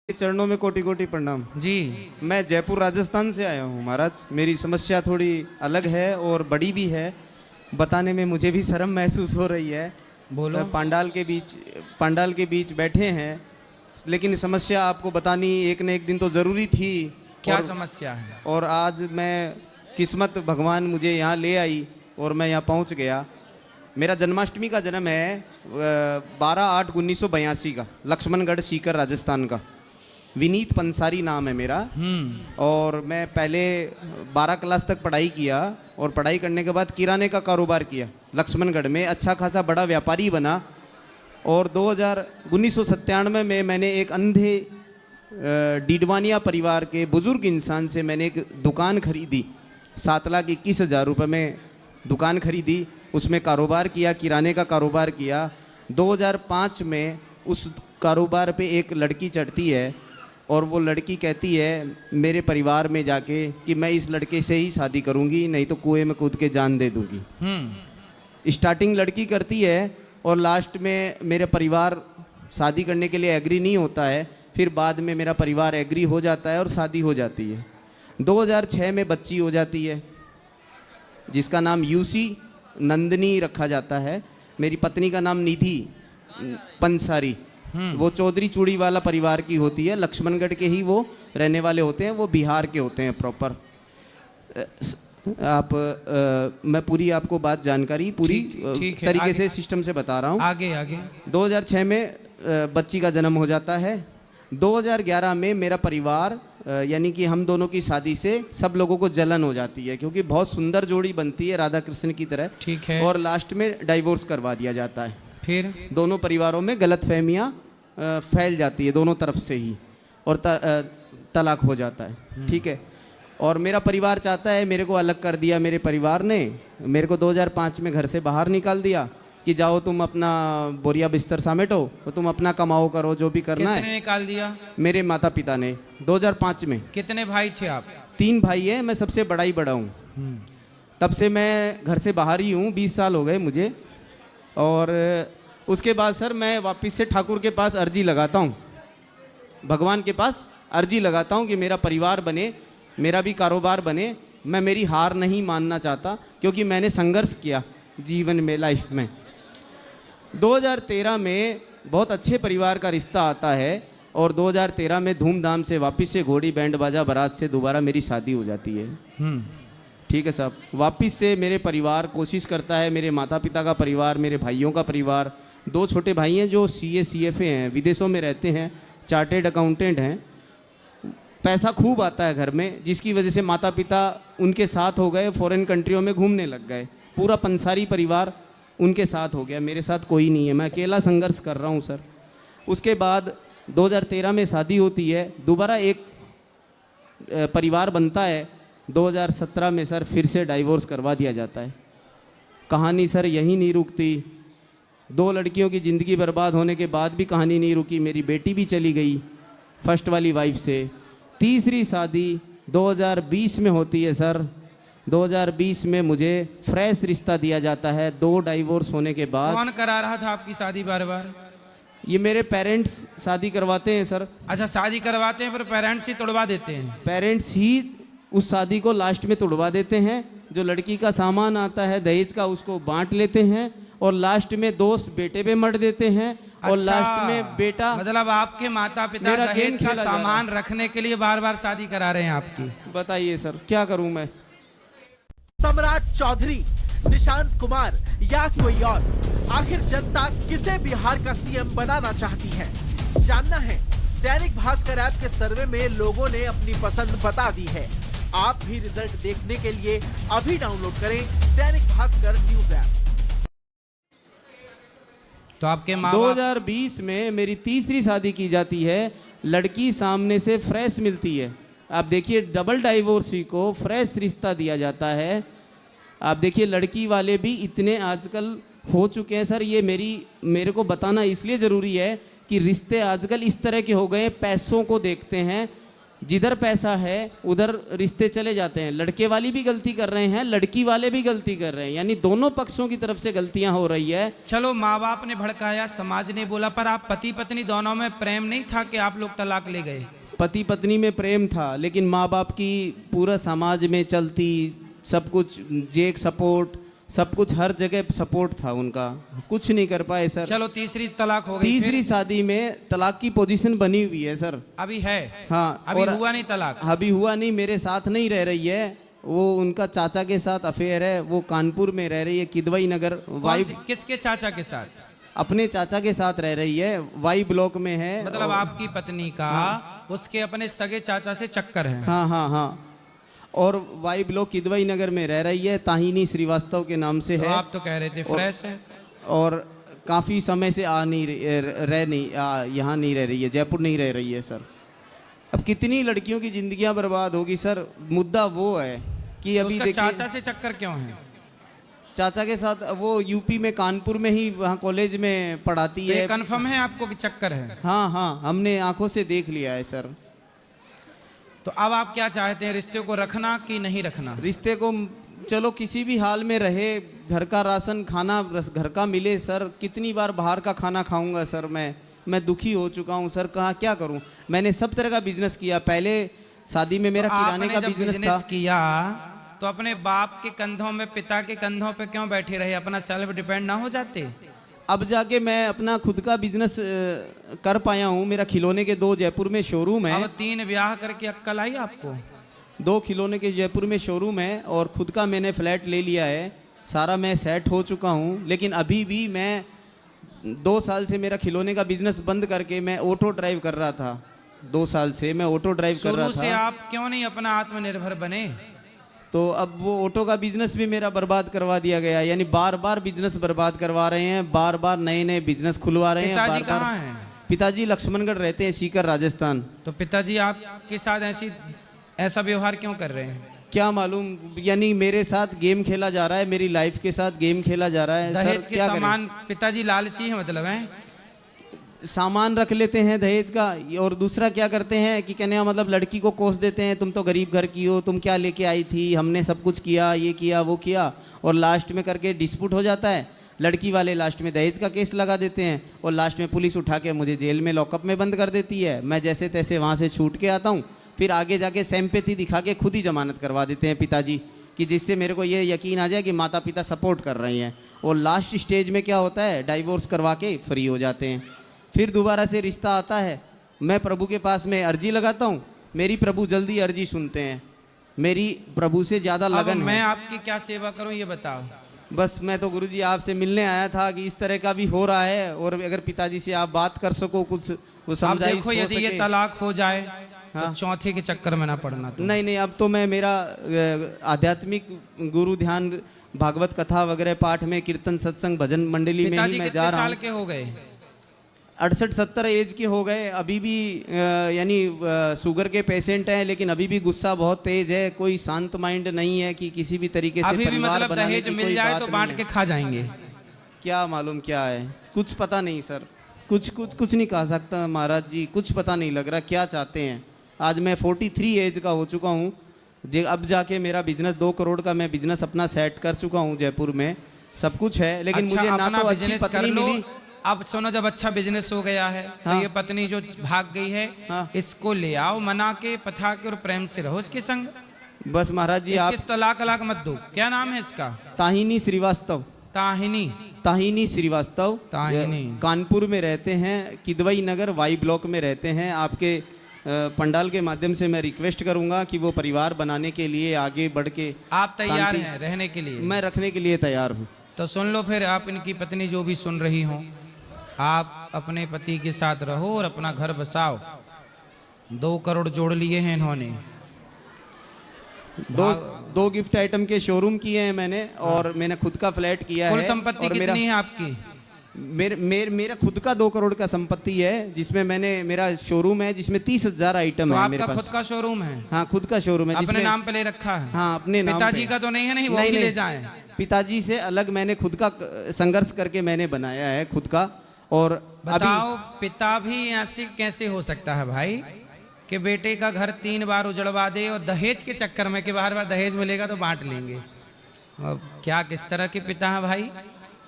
चरणों में कोटि कोटि प्रणाम जी। मैं जयपुर राजस्थान से आया हूँ महाराज। मेरी समस्या थोड़ी अलग है और बड़ी भी है। बताने में मुझे भी शर्म महसूस हो रही है। बोलो। पंडाल के बीच बैठे हैं, लेकिन समस्या आपको बतानी एक न एक दिन तो ज़रूरी थी। क्या समस्या है? और आज मैं किस्मत भगवान मुझे यहाँ ले आई और मैं यहाँ पहुँच गया। मेरा जन्माष्टमी का जन्म है 12/8/1982 का, लक्ष्मणगढ़ सीकर राजस्थान का। विनीत पंसारी नाम है मेरा। और मैं पहले 12 क्लास तक पढ़ाई किया और पढ़ाई करने के बाद किराने का कारोबार किया लक्ष्मणगढ़ में। अच्छा खासा बड़ा व्यापारी बना। और 1997 में मैंने एक अंधे डीडवानिया परिवार के बुजुर्ग इंसान से मैंने एक दुकान खरीदी। 7,21,000 रुपये में दुकान खरीदी, उसमें कारोबार किया, किराने का कारोबार किया। 2005 में उस कारोबार पे एक लड़की चढ़ती है और वो लड़की कहती है मेरे परिवार में जाके कि मैं इस लड़के से ही शादी करूंगी, नहीं तो कुएं में कूद के जान दे दूंगी। स्टार्टिंग लड़की करती है और लास्ट में मेरे परिवार शादी करने के लिए एग्री नहीं होता है। फिर बाद में मेरा परिवार एग्री हो जाता है और शादी हो जाती है। 2006 में बच्ची हो जाती है जिसका नाम यूसी नंदनी रखा जाता है। मेरी पत्नी का नाम निधि पंसारी। वो चौधरी चूड़ी वाला परिवार की होती है, लक्ष्मणगढ़ के ही वो रहने वाले होते हैं, वो बिहार के होते हैं प्रॉपर। मैं पूरी आपको बात जानकारी पूरी तरीके से सिस्टम से बता रहा हूँ। आगे आगे। 2006 में बच्ची का जन्म हो जाता है। 2011 में मेरा परिवार यानी कि हम दोनों की शादी से सब लोगों को जलन हो जाती है, क्योंकि बहुत सुंदर जोड़ी बनती है राधा कृष्ण की तरह। ठीक है। और लास्ट में डाइवोर्स करवा दिया जाता है। फिर दोनों परिवारों में गलतफहमियां फैल जाती है दोनों तरफ से ही, और तलाक हो जाता है। ठीक है। और मेरा परिवार चाहता है, मेरे को अलग कर दिया मेरे परिवार ने। मेरे को 2005 में घर से बाहर निकाल दिया कि जाओ तुम अपना बोरिया बिस्तर समेटो, तो तुम अपना कमाओ करो जो भी करना है। किसने निकाल दिया? मेरे माता पिता ने 2005 में। कितने भाई थे आप? 3 भाई है, मैं सबसे बड़ा ही बड़ा हूँ। तब से मैं घर से बाहर ही हूँ, 20 साल हो गए मुझे। और उसके बाद सर मैं वापस से ठाकुर के पास अर्जी लगाता हूँ, भगवान के पास अर्जी लगाता हूँ कि मेरा परिवार बने, मेरा भी कारोबार बने। मैं मेरी हार नहीं मानना चाहता, क्योंकि मैंने संघर्ष किया जीवन में, लाइफ में। 2013 में बहुत अच्छे परिवार का रिश्ता आता है और 2013 में धूमधाम से वापस से घोड़ी बैंड बाजा बारात से दोबारा मेरी शादी हो जाती है। ठीक है साहब। वापस से मेरे परिवार कोशिश करता है, मेरे माता पिता का परिवार, मेरे भाइयों का परिवार। 2 छोटे भाई हैं जो CA CFA हैं, विदेशों में रहते हैं, चार्टेड अकाउंटेंट हैं। पैसा खूब आता है घर में, जिसकी वजह से माता पिता उनके साथ हो गए, फॉरेन कंट्रियों में घूमने लग गए। पूरा पंसारी परिवार उनके साथ हो गया, मेरे साथ कोई नहीं है, मैं अकेला संघर्ष कर रहा हूँ सर। उसके बाद 2013 में शादी होती है, दोबारा एक परिवार बनता है। 2017 में सर फिर से डाइवोर्स करवा दिया जाता है। कहानी सर यहीं नहीं रुकती। 2 लड़कियों की ज़िंदगी बर्बाद होने के बाद भी कहानी नहीं रुकी। मेरी बेटी भी चली गई फर्स्ट वाली वाइफ से। तीसरी शादी 2020 में होती है सर। 2020 में मुझे फ्रेश रिश्ता दिया जाता है 2 डाइवोर्स होने के बाद। कौन करा रहा था आपकी शादी बार बार? ये मेरे पेरेंट्स शादी करवाते हैं सर। अच्छा, शादी करवाते हैं पर पेरेंट्स ही तोड़वा देते हैं? पेरेंट्स ही उस शादी को लास्ट में तोड़वा देते हैं। जो लड़की का सामान आता है दहेज का, उसको बांट लेते हैं और लास्ट में दोस्त बेटे पे मर देते हैं। और अच्छा, लास्ट में बेटा, मतलब आपके माता पिता दहेज का सामान रखने के लिए बार बार शादी करा रहे हैं आपकी? बताइए सर क्या करूं मैं। सम्राट चौधरी, निशांत कुमार या कोई और, आखिर जनता किसे बिहार का CM बनाना चाहती है? जानना है। दैनिक भास्कर ऐप के सर्वे में लोगों ने अपनी पसंद बता दी है। आप भी रिजल्ट देखने के लिए अभी डाउनलोड करें दैनिक भास्कर न्यूज ऐप। तो आपके माँ 2020 में मेरी तीसरी शादी की जाती है। लड़की सामने से फ्रेश मिलती है। आप देखिए, डबल डाइवोर्सी को फ्रेश रिश्ता दिया जाता है। आप देखिए, लड़की वाले भी इतने आजकल हो चुके हैं सर। ये मेरे को बताना इसलिए ज़रूरी है कि रिश्ते आजकल इस तरह के हो गए, पैसों को देखते हैं। जिधर पैसा है उधर रिश्ते चले जाते हैं। लड़के वाली भी गलती कर रहे हैं, लड़की वाले भी गलती कर रहे हैं, यानी दोनों पक्षों की तरफ से गलतियां हो रही है। चलो माँ बाप ने भड़काया, समाज ने बोला, पर आप पति पत्नी दोनों में प्रेम नहीं था कि आप लोग तलाक ले गए? पति पत्नी में प्रेम था, लेकिन माँ बाप की पूरा समाज में चलती सब कुछ, जेक सपोर्ट, सब कुछ हर जगह सपोर्ट था उनका, कुछ नहीं कर पाए सर। चलो तीसरी तलाक हो गई, तीसरी शादी में तलाक की पोजीशन बनी हुई है सर। अभी है? हाँ, अभी और हुआ नहीं तलाक? अभी हुआ नहीं, मेरे साथ नहीं रह रही है वो, उनका चाचा के साथ अफेयर है, वो कानपुर में रह रही है, किदवई नगर वाई। किसके चाचा के साथ? अपने चाचा के साथ रह रही है, वाई ब्लॉक में है। मतलब आपकी पत्नी का उसके अपने सगे चाचा से चक्कर है? हाँ हाँ हाँ, और वाई ब्लॉक किदवई नगर में रह रही है, ताहिनी श्रीवास्तव के नाम से तो है। आप तो कह रहे थे फ्रेश है। और काफ़ी समय से यहाँ नहीं रह रही है, जयपुर नहीं रह रही है सर। अब कितनी लड़कियों की जिंदगियां बर्बाद होगी सर। मुद्दा वो है कि तो अभी उसका देखिए, चाचा से चक्कर क्यों है? चाचा के साथ वो यूपी में कानपुर में ही वहाँ कॉलेज में पढ़ाती तो है। ये कंफर्म है आपको कि चक्कर है? हाँ हाँ, हमने आंखों से देख लिया है सर। तो अब आप क्या चाहते हैं, रिश्ते को रखना कि नहीं रखना? रिश्ते को चलो किसी भी हाल में रहे, घर का राशन खाना घर का मिले सर। कितनी बार बाहर का खाना खाऊंगा सर, मैं दुखी हो चुका हूँ सर। कहाँ क्या करूँ, मैंने सब तरह का बिजनेस किया। पहले शादी में मेरा किराने का बिजनेस था। किया तो अपने बाप के कंधों में, पिता के कंधों पे क्यों बैठे रहे? अपना सेल्फ डिपेंड ना हो जाते? अब जाके मैं अपना खुद का बिजनेस कर पाया हूँ। मेरा खिलौने के 2 जयपुर में शोरूम है। अब 3 ब्याह करके अक्कल आई आपको? 2 खिलौने के जयपुर में शोरूम है और खुद का मैंने फ्लैट ले लिया है। सारा मैं सेट हो चुका हूँ, लेकिन अभी भी मैं 2 साल से मेरा खिलौने का बिजनेस बंद करके मैं ऑटो ड्राइव कर रहा था। 2 साल से मैं ऑटो ड्राइव कर रहा था। शुरू से आप क्यों नहीं अपना आत्मनिर्भर बने? तो अब वो ऑटो का बिजनेस भी मेरा बर्बाद करवा दिया गया। यानी बार बार बिजनेस बर्बाद करवा रहे हैं, बार बार नए नए बिजनेस खुलवा रहे हैं। पिताजी कहाँ हैं? पिताजी लक्ष्मणगढ़ रहते हैं, सीकर राजस्थान। तो पिताजी आपके साथ ऐसा व्यवहार क्यों कर रहे हैं? क्या मालूम, यानी मेरे साथ गेम खेला जा रहा है, मेरी लाइफ के साथ गेम खेला जा रहा है। दहेज सर, के क्या सामान पिताजी लालची है, मतलब है सामान रख लेते हैं दहेज का। और दूसरा क्या करते हैं कि कहने का मतलब लड़की को कोस देते हैं, तुम तो गरीब घर की हो, तुम क्या लेके आई थी, हमने सब कुछ किया, ये किया वो किया। और लास्ट में करके डिस्प्यूट हो जाता है। लड़की वाले लास्ट में दहेज का केस लगा देते हैं और लास्ट में पुलिस उठा के मुझे जेल में लॉकअप में बंद कर देती है। मैं जैसे तैसे वहाँ से छूट के आता हूँ, फिर आगे जाके सिंपैथी दिखा के खुद ही जमानत करवा देते हैं पिताजी, कि जिससे मेरे को ये यकीन आ जाए कि माता पिता सपोर्ट कर रहे हैं। और लास्ट स्टेज में क्या होता है, डाइवोर्स करवा के फ्री हो जाते हैं। फिर दोबारा से रिश्ता आता है, मैं प्रभु के पास में अर्जी लगाता हूँ, मेरी प्रभु जल्दी अर्जी सुनते हैं। मेरी प्रभु से ज़्यादा लगन है। मैं आपकी क्या सेवा करूँ ये बताओ? बस मैं तो गुरुजी आपसे मिलने आया था कि इस तरह का भी हो रहा है, और अगर पिताजी से आप बात कर सको, कुछ वो समझाइश देखो, यदि ये तलाक हो जाए हाँ? तो चौथे के चक्कर में ना पड़ना। तो नहीं नहीं, अब तो मैं मेरा आध्यात्मिक गुरु ध्यान, भागवत कथा वगैरह पाठ में, कीर्तन सत्संग भजन मंडली में ही मैं जा रहा हूँ। साल के हो गए? 68-70 एज के हो गए। अभी भी यानी शुगर के पेशेंट हैं, लेकिन अभी भी गुस्सा बहुत तेज है। कोई शांत माइंड नहीं है कि किसी भी तरीके से अभी भी परिवार मतलब बनाने दहेज की मिल कोई जाए बात तो नहीं बांट है। के खा जाएंगे। क्या मालूम क्या है, कुछ पता नहीं सर। कुछ नहीं कह सकता महाराज जी, कुछ पता नहीं लग रहा क्या चाहते हैं। आज मैं 43 एज का हो चुका हूँ। अब जाके मेरा बिजनेस 2 करोड़ का मैं बिजनेस अपना सेट कर चुका हूँ जयपुर में, सब कुछ है, लेकिन अच्छा, मुझे ना तो अच्छी बिजनेस कर पत्नी लो। मिली। अब सुनो, जब अच्छा बिजनेस हो गया है हाँ। तो ये पत्नी जो भाग गई है, हाँ। इसको ले आओ, मना के पथा के और प्रेम से रहो इसके संग। बस महाराज जी आप इसके तलाक मत दो। क्या नाम है इसका? ताहिनी श्रीवास्तव। ताहिनी श्रीवास्तव कानपुर में रहते हैं, किदवई नगर वाई ब्लॉक में रहते हैं। आपके पंडाल के माध्यम से मैं रिक्वेस्ट करूंगा कि वो परिवार बनाने के लिए आगे बढ़ के। आप तैयार हैं रहने के लिए? मैं रखने के लिए तैयार हूँ। तो सुन लो फिर, आप इनकी पत्नी जो भी सुन रही हो, आप अपने पति के साथ रहो और अपना घर बसाओ। 2 करोड़ जोड़ लिए हैं इन्होंने। दो गिफ्ट आइटम के शोरूम किए हैं मैंने, और मैंने खुद का फ्लैट किया है। कुल संपत्ति कितनी है आपकी? मेरा खुद का 2 करोड़ का संपत्ति है, जिसमें मेरा शोरूम है जिसमें 30,000 आइटम है मेरे पास। खुद का शोरूम है? हाँ, खुद का शोरूम है। अपने नाम पे ले रखा है? हाँ, अपने नाम पे। पिताजी का तो नहीं है? नहीं, वो भी ले जाएं। पिताजी से अलग मैंने खुद का संघर्ष करके मैंने बनाया है खुद का। और बताओ, पिता भी ऐसे कैसे हो सकता है भाई कि बेटे का घर 3 बार उजड़वा दे और दहेज के चक्कर में कि बार बार दहेज मिलेगा तो बांट लेंगे। अब क्या किस तरह के पिता हैं भाई।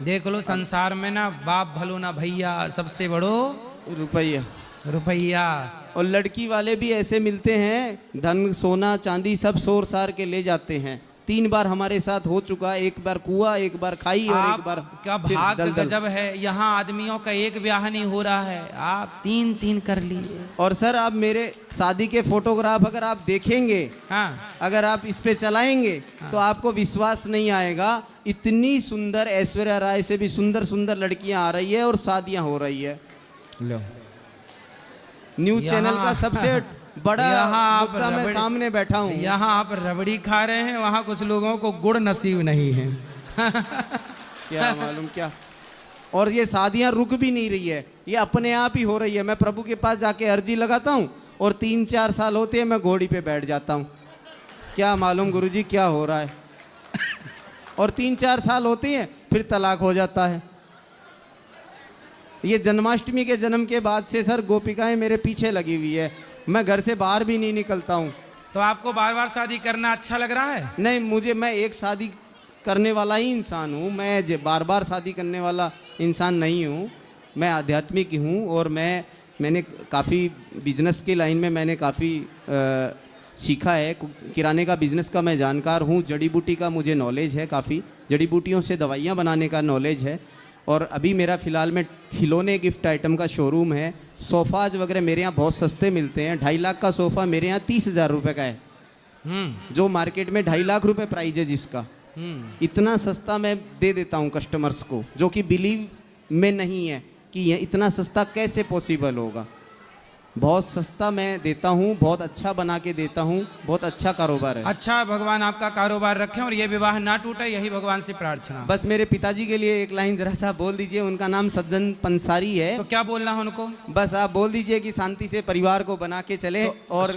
देख लो संसार में ना बाप भलो ना भैया, सबसे बड़ो रुपया। रुपया। और लड़की वाले भी ऐसे मिलते हैं, धन सोना चांदी सब सोर सार के ले जाते हैं। 3 बार हमारे साथ हो चुका, एक बार कुआ, एक बार खाई और एक बार क्या फिर भाग दलदल। गजब है, यहाँ आदमियों का एक ब्याह नहीं हो रहा है, आप 3 कर लिए। और सर आप मेरे शादी के फोटोग्राफ अगर आप देखेंगे, हाँ अगर आप इस पे चलाएंगे तो आपको विश्वास नहीं आएगा। इतनी सुंदर ऐश्वर्या राय से भी सुंदर सुंदर लड़कियां आ रही है और शादियां हो रही है। लो न्यूज यहाँ- चैनल का सबसे बड़ा यहाँ आप मुद्दा मैं रबड़ी- सामने बैठा हूँ। यहाँ आप रबड़ी खा रहे हैं, वहाँ कुछ लोगों को गुड़ नसीब नहीं है। क्या मालूम क्या। और ये शादियां रुक भी नहीं रही है, ये अपने आप ही हो रही है। मैं प्रभु के पास जाके अर्जी लगाता हूँ और 3-4 साल होते हैं मैं घोड़ी पे बैठ जाता हूँ। क्या मालूम गुरुजी क्या हो रहा है। और 3-4 साल होते हैं फिर तलाक हो जाता है। ये जन्माष्टमी के जन्म के बाद से सर गोपिकाएं मेरे पीछे लगी हुई है, मैं घर से बाहर भी नहीं निकलता हूँ। तो आपको बार बार शादी करना अच्छा लग रहा है? नहीं, मैं एक शादी करने वाला ही इंसान हूँ, मैं बार बार शादी करने वाला इंसान नहीं हूँ। मैं आध्यात्मिक हूँ और मैंने काफ़ी बिजनेस की लाइन में मैंने काफ़ी सीखा है। किराने का बिजनेस का मैं जानकार हूँ, जड़ी बूटी का मुझे नॉलेज है, काफ़ी जड़ी बूटियों से दवाइयाँ बनाने का नॉलेज है। और अभी मेरा फ़िलहाल में खिलौने गिफ्ट आइटम का शोरूम है। सोफ़ाज वगैरह मेरे यहाँ बहुत सस्ते मिलते हैं। 2.5 लाख का सोफ़ा मेरे यहाँ 30,000 रुपये का है, जो मार्केट में 2.5 लाख रुपये प्राइस है जिसका। इतना सस्ता मैं दे देता हूँ कस्टमर्स को, जो कि बिलीव में नहीं है कि यह इतना सस्ता कैसे पॉसिबल होगा। बहुत सस्ता मैं देता हूँ, बहुत अच्छा बना के देता हूँ, बहुत अच्छा कारोबार है। अच्छा, भगवान आपका कारोबार रखें और ये विवाह ना टूटे, यही भगवान से प्रार्थना। बस मेरे पिताजी के लिए एक लाइन जरा सा बोल दीजिए। उनका नाम सज्जन पंसारी है। तो क्या बोलना है उनको? बस आप बोल दीजिए कि शांति से परिवार को बना के चले। तो और